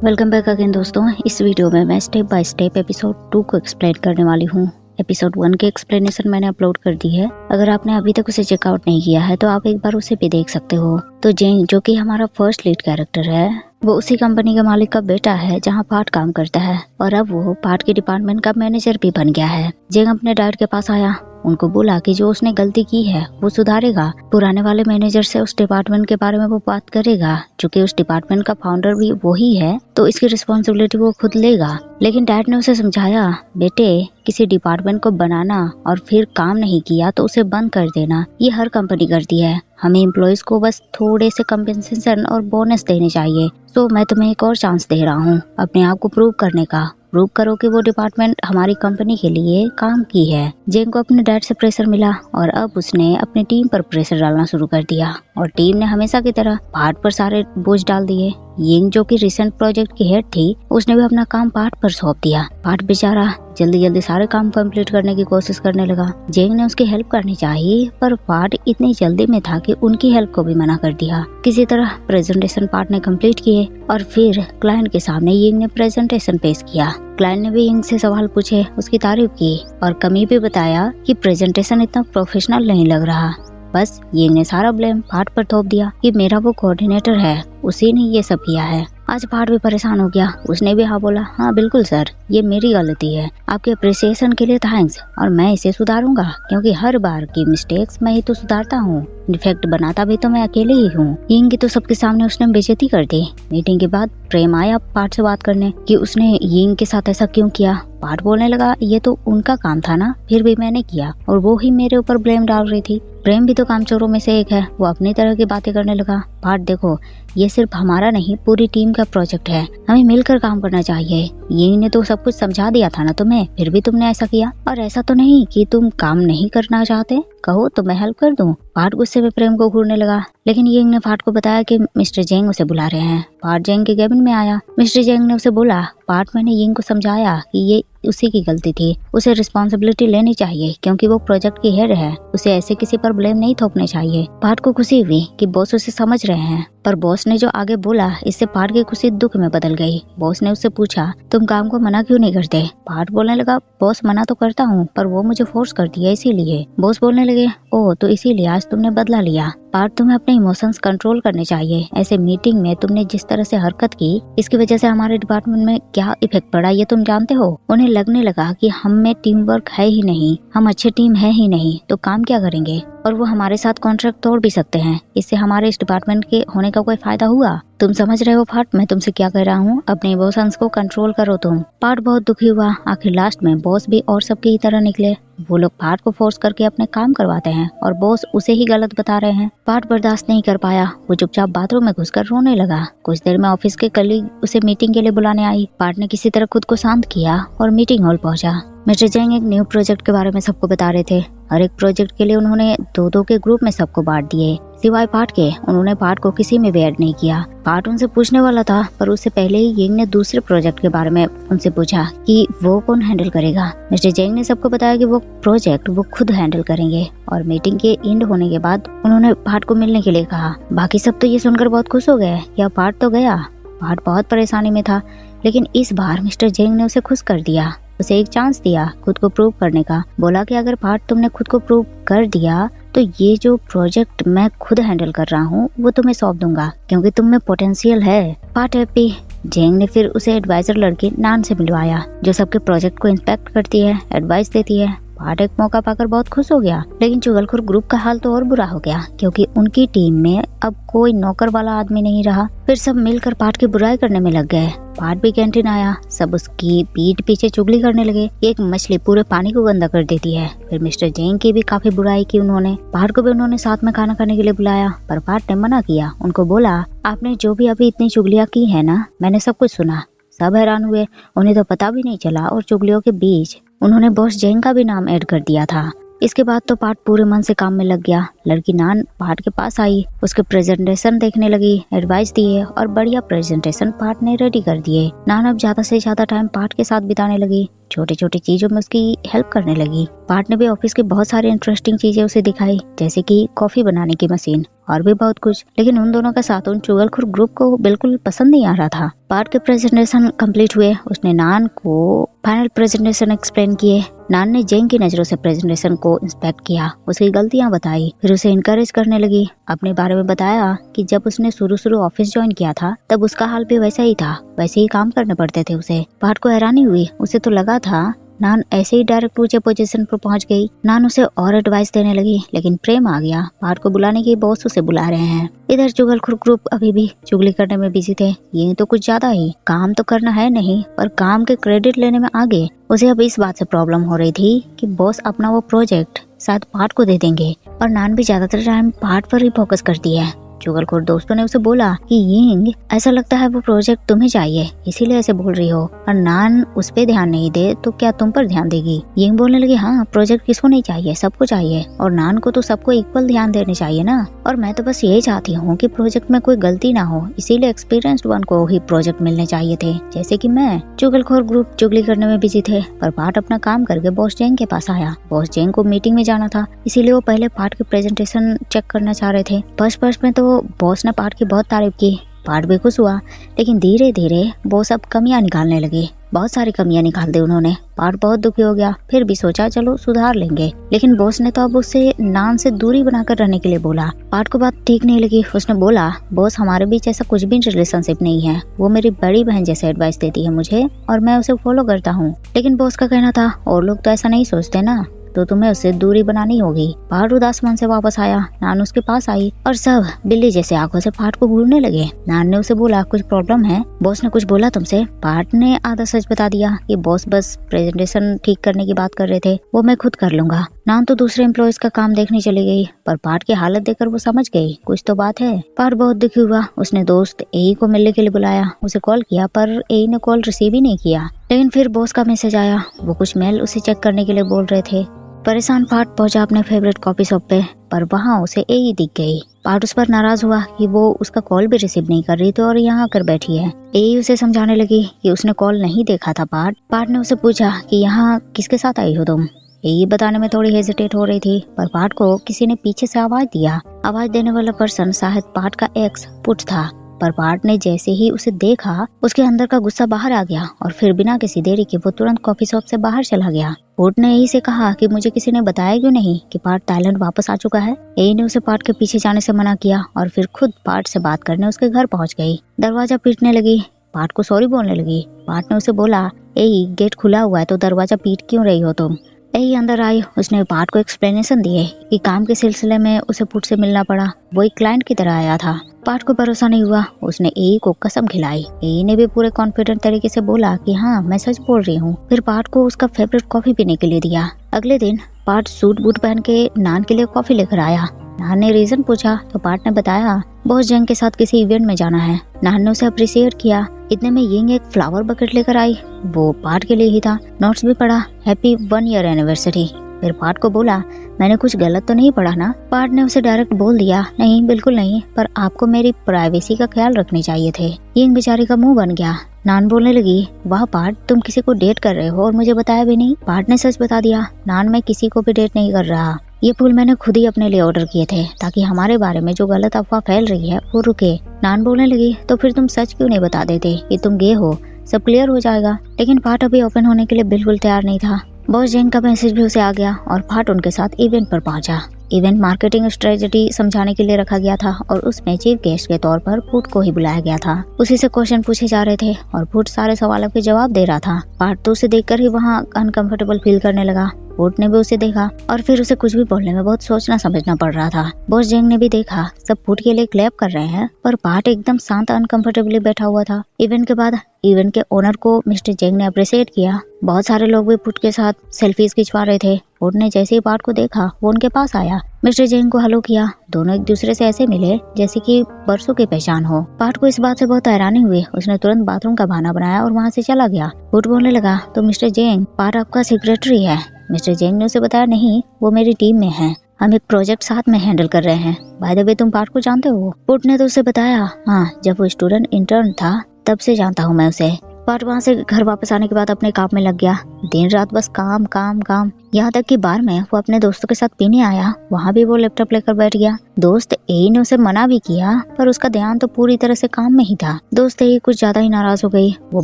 Welcome back again दोस्तों। इस video में मैं स्टेप बाय स्टेप एपिसोड 2 को एक्सप्लेन करने वाली हूँ। एपिसोड 1 की एक्सप्लेनेशन मैंने अपलोड कर दी है। अगर आपने अभी तक उसे चेकआउट नहीं किया है तो आप एक बार उसे भी देख सकते हो। तो जेंग जो कि हमारा फर्स्ट लीड कैरेक्टर है, वो उसी कंपनी के मालिक का बेटा है जहाँ पार्ट काम करता है और अब वो पार्ट के डिपार्टमेंट का मैनेजर भी बन गया है। जेंग अपने डैड के पास आया, उनको बोला कि जो उसने गलती की है वो सुधारेगा। पुराने वाले मैनेजर से उस डिपार्टमेंट के बारे में वो बात करेगा, क्योंकि उस डिपार्टमेंट का फाउंडर भी वही है तो इसकी रिस्पॉन्सिबिलिटी वो खुद लेगा। लेकिन डैड ने उसे समझाया, बेटे किसी डिपार्टमेंट को बनाना और फिर काम नहीं किया तो उसे बंद कर देना, ये हर कंपनी करती है। हमें एम्प्लॉयज को बस थोड़े से कंपेंसेशन और बोनस देने चाहिए। तो मैं तुम्हें एक और चांस दे रहा हूँ अपने आप को प्रूव करने का। प्रूव करो कि वो डिपार्टमेंट हमारी कंपनी के लिए काम की है। जेंग को अपने डैड से प्रेशर मिला और अब उसने अपनी टीम पर प्रेशर डालना शुरू कर दिया और टीम ने हमेशा की तरह पार्ट पर सारे बोझ डाल दिए। यिंग जो कि रिसेंट प्रोजेक्ट की हेड थी, उसने भी अपना काम पार्ट पर सौंप दिया। पार्ट बेचारा जल्दी जल्दी सारे काम कंप्लीट करने की कोशिश करने लगा। जेंग ने उसकी हेल्प करनी चाहिए पर पार्ट इतनी जल्दी में था कि उनकी हेल्प को भी मना कर दिया। किसी तरह प्रेजेंटेशन पार्ट ने कंप्लीट किए और फिर क्लाइंट के सामने यिंग ने प्रेजेंटेशन पेश किया। क्लाइंट ने भी यिंग से सवाल पूछे, उसकी तारीफ की और कमी भी बताया कि प्रेजेंटेशन इतना प्रोफेशनल नहीं लग रहा। बस यिंग ने सारा ब्लेम पार्ट पर थोप दिया कि मेरा वो कोऑर्डिनेटर है, उसी ने ये सब किया है। आज पार्ट भी परेशान हो गया। उसने भी हाँ बोला, हाँ बिल्कुल सर, ये मेरी गलती है। आपके अप्रिसिएशन के लिए थैंक्स और मैं इसे सुधारूंगा, क्योंकि हर बार की मिस्टेक्स मैं ही तो सुधारता हूँ। डिफेक्ट बनाता भी तो मैं अकेले ही हूँ। यिंग की तो सबके सामने उसने बेइज्जती कर दी। मीटिंग के बाद प्रेम आया पार्ट से बात करने कि उसने यिंग के साथ ऐसा क्यों किया। पार्ट बोलने लगा, ये तो उनका काम था ना, फिर भी मैंने किया और वो ही मेरे ऊपर ब्लेम डाल रही थी। प्रेम भी तो कामचोरों में से एक है, वो अपनी तरह की बातें करने लगा। पार्ट देखो, ये सिर्फ हमारा नहीं पूरी टीम का प्रोजेक्ट है, हमें मिलकर काम करना चाहिए। यिंग ने तो सब कुछ समझा दिया था ना तुम्हें, फिर भी तुमने ऐसा किया। और ऐसा तो नहीं कि तुम काम नहीं करना चाहते, कहो तो मैं हेल्प कर दूं। पार्ट गुस्से में प्रेम को घूरने लगा, लेकिन यिंग ने पार्ट को बताया कि मिस्टर जेंग उसे बुला रहे हैं। पार्ट जेंग के केबिन में आया। मिस्टर जेंग ने उसे बोला, पार्ट मैंने यिंग को समझाया कि ये उसी की गलती थी, उसे रिस्पॉन्सिबिलिटी लेनी चाहिए क्योंकि वो प्रोजेक्ट की हेड है, उसे ऐसे किसी पर ब्लेम नहीं थोपने चाहिए। पार्ट को खुशी हुई कि बॉस उसे समझ रहे हैं, पर बॉस ने जो आगे बोला इससे पार्ट की खुशी दुख में बदल गई। बॉस ने उससे पूछा, तुम काम को मना क्यों नहीं करते? पार्ट बोलने लगा, बॉस मना तो करता हूँ पर वो मुझे फोर्स करती है इसीलिए। बॉस बोलने लगे, ओह तो इसीलिए आज तुमने बदला लिया। पार्ट तुम्हें अपने इमोशंस कंट्रोल करने चाहिए। ऐसे मीटिंग में तुमने जिस तरह से हरकत की, इसकी वजह से हमारे डिपार्टमेंट में क्या इफेक्ट पड़ा ये तुम जानते हो। उन्हें लगने लगा कि हम में टीम वर्क है ही नहीं, हम अच्छे टीम है ही नहीं तो काम क्या करेंगे, और वो हमारे साथ कॉन्ट्रैक्ट तोड़ भी सकते हैं। इससे हमारे इस डिपार्टमेंट के होने का कोई फायदा हुआ? तुम समझ रहे हो पार्ट मैं तुमसे क्या कह रहा हूँ? अपने इमोशंस को कंट्रोल करो तुम। पार्ट बहुत दुखी हुआ। आखिर लास्ट में बॉस भी और सबकी ही तरह निकले। वो लोग पार्ट को फोर्स करके अपने काम करवाते हैं और बॉस उसे ही गलत बता रहे हैं। पार्ट बर्दाश्त नहीं कर पाया, वो चुपचाप बाथरूम में घुसकर रोने लगा। कुछ देर में ऑफिस के कलीग उसे मीटिंग के लिए बुलाने आई। पार्ट ने किसी तरह खुद को शांत किया और मीटिंग हॉल पहुंचा। मिस्टर जेंग एक न्यू प्रोजेक्ट के बारे में सबको बता रहे थे। हर एक प्रोजेक्ट के लिए उन्होंने दो दो के ग्रुप में सबको बांट दिए, सिवाय पार्ट के। उन्होंने पार्ट को किसी में भी ऐड नहीं किया। पार्ट उनसे पूछने वाला था पर उससे पहले ही यिंग ने दूसरे प्रोजेक्ट के बारे में उनसे पूछा कि वो कौन हैंडल करेगा। मिस्टर जेंग ने सबको बताया कि वो प्रोजेक्ट वो खुद हैंडल करेंगे और मीटिंग के एंड होने के बाद उन्होंने पार्ट को मिलने के लिए कहा। बाकी सब तो ये सुनकर बहुत खुश हो गए, या पार्ट तो गया। पार्ट बहुत परेशानी में था, लेकिन इस बार मिस्टर जेंग ने उसे खुश कर दिया, उसे एक चांस दिया खुद को प्रूव करने का। बोला कि अगर पार्ट तुमने खुद को प्रूव कर दिया तो ये जो प्रोजेक्ट मैं खुद हैंडल कर रहा हूँ वो तुम्हें सौंप दूंगा, क्योंकि तुम में पोटेंशियल है। Part happy. जेंग ने फिर उसे एडवाइजर लड़की नान से मिलवाया, जो सबके प्रोजेक्ट को इंस्पेक्ट करती है, एडवाइस देती है। पार्ट एक मौका पाकर बहुत खुश हो गया, लेकिन चुगलखोर ग्रुप का हाल तो और बुरा हो गया, क्योंकि उनकी टीम में अब कोई नौकर वाला आदमी नहीं रहा। फिर सब मिलकर पार्ट की बुराई करने में लग गए। पार्ट भी कैंटीन आया, सब उसकी पीठ पीछे चुगली करने लगे। एक मछली पूरे पानी को गंदा कर देती है। फिर मिस्टर जेंग की भी काफी बुराई की उन्होंने। पार्ट को भी उन्होंने साथ में खाना खाने के लिए बुलाया, पर पार्ट ने मना किया। उनको बोला, आपने जो भी अभी इतनी चुगलियाँ की है ना, मैंने सब कुछ सुना। सब हैरान हुए, उन्हें तो पता भी नहीं चला और चुगलियों के बीच उन्होंने बॉस जेंग का भी नाम ऐड कर दिया था। इसके बाद तो पार्ट पूरे मन से काम में लग गया। लड़की नान पार्ट के पास आई, उसके प्रेजेंटेशन देखने लगी, एडवाइस दिए और बढ़िया प्रेजेंटेशन पार्ट ने रेडी कर दिए। नान अब ज्यादा से ज्यादा टाइम पार्ट के साथ बिताने लगी, छोटी छोटी चीजों में उसकी हेल्प करने लगी। पार्ट ने भी ऑफिस की बहुत सारी इंटरेस्टिंग चीजें उसे दिखाई, जैसे कि कॉफी बनाने की मशीन और भी बहुत कुछ, लेकिन उन दोनों का साथ उन चुगलखोर ग्रुप को बिल्कुल पसंद नहीं आ रहा था। पार्ट के प्रेजेंटेशन कंप्लीट हुए। उसने नान को फाइनल प्रेजेंटेशन एक्सप्लेन किए। नान ने जेंग की नजरों से प्रेजेंटेशन को इंस्पेक्ट किया, उसकी गलतियां बताई, फिर उसे इनकरेज करने लगी। अपने बारे में बताया कि जब उसने शुरू ऑफिस ज्वाइन किया था तब उसका हाल भी वैसा ही था, वैसे ही काम करने पड़ते थे उसे। पार्ट को हैरानी हुई, उसे तो लगा था नान ऐसे ही डायरेक्ट ऊंचे पोजीशन पर पहुंच गई। नान उसे और एडवाइस देने लगी, लेकिन प्रेम आ गया। पार्ट को बुलाने के बॉस उसे बुला रहे हैं। इधर चुगलखोर ग्रुप अभी भी चुगली करने में बिजी थे। ये तो कुछ ज्यादा ही काम तो करना है नहीं, पर काम के क्रेडिट लेने में आगे। उसे अब इस बात से प्रॉब्लम हो रही थी कि बॉस अपना वो प्रोजेक्ट शायद पार्ट को दे देंगे, और नान भी ज्यादातर टाइम पार्ट पर ही फोकस करती है। चुगलखोर दोस्तों ने उसे बोला कि यिंग, ऐसा लगता है वो प्रोजेक्ट तुम्हें चाहिए, इसीलिए ऐसे बोल रही हो, और नान उस पे ध्यान नहीं दे तो क्या तुम पर ध्यान देगी? यिंग बोलने लगी, हाँ प्रोजेक्ट किसको नहीं चाहिए, सबको चाहिए, और नान को तो सबको इक्वल ध्यान देने चाहिए ना। और मैं तो बस यही चाहती हूँ कि प्रोजेक्ट में कोई गलती ना हो, इसीलिए एक्सपीरियंस्ड वन को ही प्रोजेक्ट मिलने चाहिए थे, जैसे कि मैं। चुगलखोर ग्रुप चुगली करने में बिजी थे, पर पार्ट अपना काम करके बॉस जेंग के पास आया। बॉस जेंग को मीटिंग में जाना था, इसीलिए वो पहले पार्ट की प्रेजेंटेशन चेक करना चाह रहे थे। फर्स्ट में तो बॉस ने पार्ट की बहुत तारीफ की। पार्ट भी खुश हुआ, लेकिन धीरे धीरे बॉस अब कमियां निकालने लगे। बहुत सारी कमियां निकाल दी उन्होंने। पार्ट बहुत दुखी हो गया, फिर भी सोचा चलो सुधार लेंगे, लेकिन बॉस ने तो अब उससे नान से दूरी बनाकर रहने के लिए बोला। पार्ट को बात ठीक नहीं लगी। उसने बोला, बॉस हमारे बीच ऐसा कुछ भी रिलेशनशिप नहीं है, वो मेरी बड़ी बहन जैसे एडवाइस देती है मुझे और मैं उसे फॉलो करता हूँ। लेकिन बॉस का कहना था और लोग तो ऐसा नहीं सोचते ना, तो तुम्हें उससे दूरी बनानी होगी। पार्ट उदास मन से वापस आया। नान उसके पास आई और सब बिल्ली जैसे आंखों से पार्ट को घूरने लगे। नान ने उसे बोला, कुछ प्रॉब्लम है? बॉस ने कुछ बोला तुमसे? पार्ट ने आधा सच बता दिया कि बॉस बस प्रेजेंटेशन ठीक करने की बात कर रहे थे, वो मैं खुद कर लूंगा। नान तो दूसरे एम्प्लॉयज का काम देखने चली गई, पर पार्ट की हालत देखकर वो समझ गई कुछ तो बात है। पार्ट बहुत दुखी हुआ। उसने दोस्त एई को मिलने के लिए बुलाया, उसे कॉल किया, पर एई ने कॉल रिसीव ही नहीं किया। लेकिन फिर बॉस का मैसेज आया, वो कुछ मेल उसे चेक करने के लिए बोल रहे थे। परेशान पार्ट पहुंचा अपने फेवरेट कॉफी शॉप पे, पर वहाँ उसे एई दिख गई। पार्ट उस पर नाराज हुआ कि वो उसका कॉल भी रिसीव नहीं कर रही थी और यहाँ आकर बैठी है। एई उसे समझाने लगी कि उसने कॉल नहीं देखा था। पार्ट ने उसे पूछा कि यहाँ किसके साथ आई हो तुम? एई बताने में थोड़ी हेजिटेट हो रही थी, पर पार्ट को किसी ने पीछे से आवाज दिया। आवाज देने वाला पर्सन शायद पार्ट का एक्स पुट था, पर पार्ट ने जैसे ही उसे देखा उसके अंदर का गुस्सा बाहर आ गया और फिर बिना किसी देरी के वो तुरंत कॉफी शॉप से बाहर चला गया। पुट ने एई से कहा कि मुझे किसी ने बताया क्यों नहीं कि पार्ट थाईलैंड वापस आ चुका है। एई ने उसे पार्ट के पीछे जाने से मना किया और फिर खुद पार्ट से बात करने उसके घर पहुंच गई। दरवाजा पीटने लगी, पार्ट को सॉरी बोलने लगी। पार्ट ने उसे बोला, एई गेट खुला हुआ है तो दरवाजा पीट क्यों रही हो तुम? एई अंदर आई। उसने पार्ट को एक्सप्लेनेशन दिए कि काम के सिलसिले में उसे पुट से मिलना पड़ा, वो एक क्लाइंट की तरह आया था। पार्ट को भरोसा नहीं हुआ। उसने एई को कसम खिलाई। एई ने भी पूरे कॉन्फिडेंट तरीके से बोला कि हाँ मैं सच बोल रही हूँ। फिर पार्ट को उसका फेवरेट कॉफी पीने के लिए दिया। अगले दिन पार्ट सूट बूट पहन के नान के लिए कॉफी लेकर आया। नान ने रीजन पूछा तो पार्ट ने बताया बॉस जेंग के साथ किसी इवेंट में जाना है। नान ने उसे अप्रिशिएट किया। इतने में यिंग एक फ्लावर बकेट लेकर आई, वो पार्ट के लिए ही था। नोट्स भी पढ़ा, हैप्पी 1 ईयर एनिवर्सरी। फिर पार्ट को बोला, मैंने कुछ गलत तो नहीं पढ़ा ना? पार्ट ने उसे डायरेक्ट बोल दिया, नहीं बिल्कुल नहीं, पर आपको मेरी प्राइवेसी का ख्याल रखने चाहिए थे। यिंग बेचारी का मुंह बन गया। नान बोलने लगी, वाह पार्ट, तुम किसी को डेट कर रहे हो और मुझे बताया भी नहीं। पार्ट ने सच बता दिया, नान मैं किसी को भी डेट नहीं कर रहा, ये फूल मैंने खुद ही अपने लिए ऑर्डर किए थे ताकि हमारे बारे में जो गलत अफवाह फैल रही है वो रुके। नान बोलने लगी, तो फिर तुम सच क्यों नहीं बता देते कि तुम गे हो, सब क्लियर हो जाएगा। लेकिन पार्ट अभी ओपन होने के लिए बिल्कुल तैयार नहीं था। बॉस जेंग का मैसेज भी उसे आ गया और पार्ट उनके साथ इवेंट पर पहुंचा। इवेंट मार्केटिंग स्ट्रेटजी समझाने के लिए रखा गया था और उसमें चीफ गेस्ट के तौर पर पुट को ही बुलाया गया था। उसी से क्वेश्चन पूछे जा रहे थे और पुट सारे सवालों के जवाब दे रहा था। पार्ट तो उसे देखकर ही वहाँ अनकंफर्टेबल फील करने लगा। पुट ने भी उसे देखा और फिर उसे कुछ भी बोलने में बहुत सोचना समझना पड़ रहा था। बॉस जेंग ने भी देखा सब पुट के लिए क्लैप कर रहे हैं, पर पार्ट एकदम शांत अनकंफर्टेबली बैठा हुआ था। इवेंट के बाद इवेंट के ओनर को मिस्टर जेंग ने अप्रिशिएट किया। बहुत सारे लोग भी पुट के साथ सेल्फीज खिंचवा रहे थे। पुट ने जैसे ही पार्ट को देखा वो उनके पास आया, मिस्टर जेंग को हेलो किया। दोनों एक दूसरे से ऐसे मिले जैसे कि बरसों की पहचान हो। पार्ट को इस बात से बहुत हैरानी हुई। उसने तुरंत बाथरूम का बहाना बनाया और वहाँ से चला गया। पुट बोलने लगा, तो मिस्टर जेंग, पार्ट आपका सेक्रेटरी है? मिस्टर जेंग ने उसे बताया, नहीं वो मेरी टीम में है, हम एक प्रोजेक्ट साथ में हैंडल कर रहे हैं। बाय द वे तुम पार्ट को जानते हो? पुट ने तो उसे बताया, हाँ जब वो स्टूडेंट इंटर्न था तब से जानता हूँ मैं उसे। पार्ट वहाँ से घर वापस आने के बाद अपने काम में लग गया। दिन रात बस काम काम काम, यहाँ तक कि बार में वो अपने दोस्तों के साथ पीने आया, वहाँ भी वो लैपटॉप लेकर बैठ गया। दोस्त ए ने उसे मना भी किया पर उसका ध्यान तो पूरी तरह से काम में ही था। दोस्त ए कुछ ज्यादा ही नाराज हो गई। वो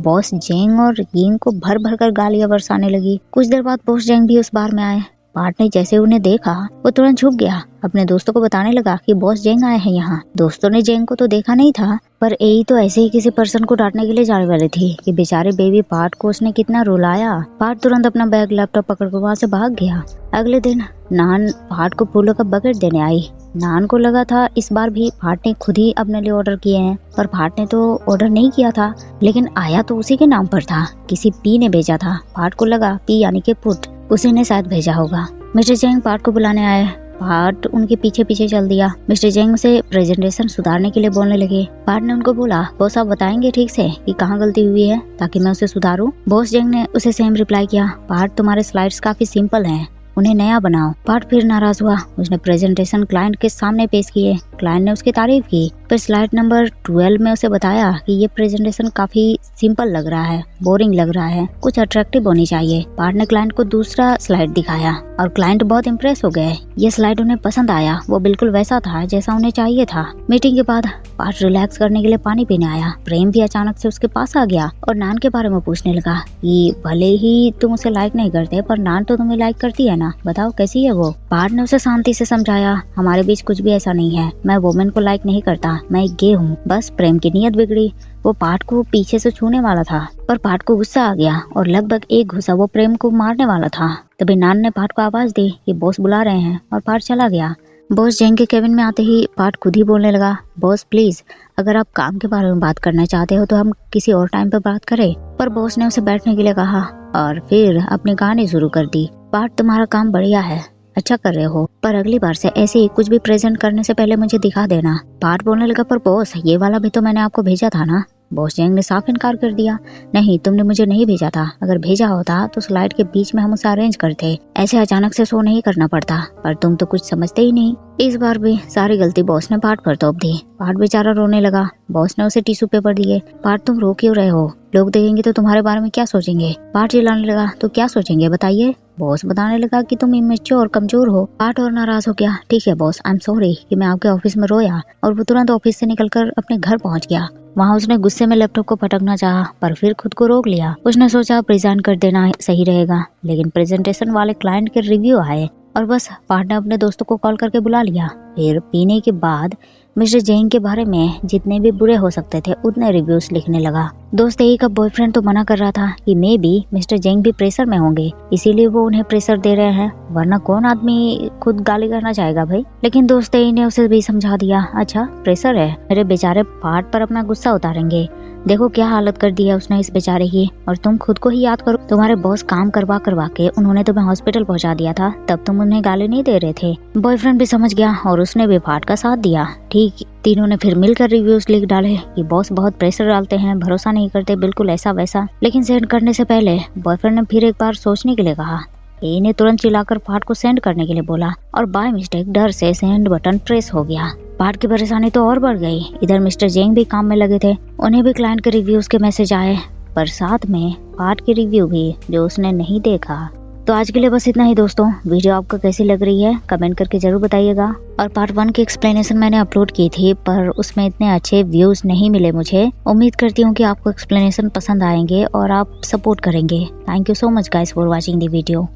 बॉस जेंग और यिंग को भर भर कर गालियां बरसाने लगी। कुछ देर बाद बॉस जेंग भी उस बार में आए। पार्ट ने जैसे उन्हें देखा वो तुरंत झुक गया, अपने दोस्तों को बताने लगा कि बॉस जेंग आए हैं यहाँ। दोस्तों ने जेंग को तो देखा नहीं था पर ए तो ऐसे ही किसी पर्सन को डांटने के लिए जाने वाली थी कि बेचारे बेबी पार्ट को उसने कितना रुलाया। पार्ट तुरंत अपना बैग लैपटॉप पकड़कर वहाँ से भाग गया। अगले दिन नान पार्ट को फूलों का बकेट देने आई। नान को लगा था इस बार भी पार्ट ने खुद ही अपने लिए ऑर्डर किए हैं, पर पार्ट ने तो ऑर्डर नहीं किया था, लेकिन आया तो उसी के नाम पर था। किसी पी ने भेजा था। पार्ट को लगा पी यानी कि पुट, उसी ने शायद भेजा होगा। मिस्टर जेंग पार्ट को बुलाने आए। पार्ट उनके पीछे पीछे चल दिया। मिस्टर जेंग से प्रेजेंटेशन सुधारने के लिए बोलने लगे। पार्ट ने उनको बोला, बॉस आप बताएंगे ठीक से कि कहाँ गलती हुई है ताकि मैं उसे सुधारूं। बॉस जेंग ने उसे सेम रिप्लाई किया, पार्ट तुम्हारे स्लाइड्स काफी सिंपल हैं, उन्हें नया बनाओ। पार्ट फिर नाराज हुआ। उसने प्रेजेंटेशन क्लाइंट के सामने पेश किए। क्लाइंट ने उसकी तारीफ की, पर स्लाइड नंबर 12 में उसे बताया कि ये प्रेजेंटेशन काफी सिंपल लग रहा है, बोरिंग लग रहा है, कुछ अट्रैक्टिव होनी चाहिए। पार्ट ने क्लाइंट को दूसरा स्लाइड दिखाया और क्लाइंट बहुत इम्प्रेस हो गए। ये स्लाइड उन्हें पसंद आया, वो बिल्कुल वैसा था जैसा उन्हें चाहिए था। मीटिंग के बाद पार्ट रिलैक्स करने के लिए पानी पीने आया। प्रेम भी अचानक से उसके पास आ गया और नान के बारे में पूछने लगा कि भले ही तुम उसे लाइक नहीं करते पर नान तो तुम्हें लाइक करती है ना, बताओ कैसी है वो। पार्ट ने उसे शांति से समझाया, हमारे बीच कुछ भी ऐसा नहीं है, मैं वुमेन को लाइक नहीं करता, मैं एक गे हूँ, बस प्रेम की नीयत बिगड़ी। वो पार्ट को पीछे से छूने वाला था पर पार्ट को गुस्सा आ गया और लगभग एक घुसा वो प्रेम को मारने वाला था। तभी नान ने पार्ट को आवाज दी कि बॉस बुला रहे हैं और पार्ट चला गया। बॉस जेंग के केबिन में आते ही पार्ट खुद ही बोलने लगा, बॉस प्लीज अगर आप काम के बारे में बात करना चाहते हो तो हम किसी और टाइम पे बात करें। पर बॉस ने उसे बैठने के लिए कहा और फिर अपनी कहानी शुरू कर दी। पार्ट तुम्हारा काम बढ़िया है, अच्छा कर रहे हो, पर अगली बार से ऐसे ही कुछ भी प्रेजेंट करने से पहले मुझे दिखा देना। पार्ट बोलने लगा, पर बॉस ये वाला भी तो मैंने आपको भेजा था ना। बॉस जेंग ने साफ इनकार कर दिया, नहीं तुमने मुझे नहीं भेजा था, अगर भेजा होता तो स्लाइड के बीच में हम उसे अरेंज करते, ऐसे अचानक से शो नहीं करना पड़ता, पर तुम तो कुछ समझते ही नहीं। इस बार भी सारी गलती बॉस ने पार्ट पर थोप दी। पार्ट बेचारा रोने लगा। बॉस ने उसे टिश्यू पेपर दिए। पार्ट तुम रो क्यों रहे हो, लोग देखेंगे तो तुम्हारे बारे में क्या सोचेंगे। पार्ट चिल्लाने लगा, तो क्या सोचेंगे बताइए। बॉस बताने लगा कि तुम इमेच्योर और कमजोर हो। पार्ट और नाराज हो गया, ठीक है बॉस आई एम सॉरी कि मैं आपके ऑफिस में रोया, और वो तुरंत ऑफिस से निकलकर अपने घर पहुंच गया। वहाँ उसने गुस्से में लैपटॉप को पटकना चाहा पर फिर खुद को रोक लिया। उसने सोचा रिजाइन कर देना सही रहेगा, लेकिन प्रेजेंटेशन वाले क्लाइंट के रिव्यू आए और बस पार्ट ने अपने दोस्तों को कॉल करके बुला लिया। फिर पीने के बाद मिस्टर जेंग के बारे में जितने भी बुरे हो सकते थे उतने रिव्यूज लिखने लगा। दोस्त ए का बॉयफ्रेंड तो मना कर रहा था कि मे बी मिस्टर जेंग भी प्रेशर में होंगे, इसीलिए वो उन्हें प्रेशर दे रहे हैं, वरना कौन आदमी खुद गाली करना चाहेगा भाई। लेकिन दोस्त ए ने उसे भी समझा दिया, अच्छा प्रेशर है, मेरे बेचारे पार्ट पर अपना गुस्सा उतारेंगे, देखो क्या हालत कर दी है उसने इस बेचारे की, और तुम खुद को ही याद करो, तुम्हारे बॉस काम करवा के उन्होंने तुम्हें हॉस्पिटल पहुंचा दिया था, तब तुम उन्हें गाली नहीं दे रहे थे। बॉयफ्रेंड भी समझ गया और उसने भी पार्ट का साथ दिया। ठीक तीनों ने फिर मिलकर रिव्यूज लिख डाले कि बॉस बहुत प्रेशर डालते हैं, भरोसा नहीं करते, बिल्कुल ऐसा वैसा। लेकिन सेंड करने से पहले बॉयफ्रेंड ने फिर एक बार सोचने के लिए कहा। ए ने तुरंत चिल्लाकर पार्ट को सेंड करने के लिए बोला और बाय मिस्टेक डर से सेंड बटन प्रेस हो गया। पार्ट की परेशानी तो और बढ़ गई। इधर मिस्टर जेंग भी काम में लगे थे, उन्हें भी क्लाइंट के रिव्यूज के मैसेज आए, पर साथ में पार्ट के रिव्यू भी जो उसने नहीं देखा। तो आज के लिए बस इतना ही दोस्तों। वीडियो आपको कैसी लग रही है कमेंट करके जरूर बताइएगा। और पार्ट 1 की एक्सप्लेनेशन मैंने अपलोड की थी पर उसमें इतने अच्छे व्यूज नहीं मिले मुझे। उम्मीद करती हूँ कि आपको एक्सप्लेनेशन पसंद आएंगे और आप सपोर्ट करेंगे। Thank you so much guys for watching the video.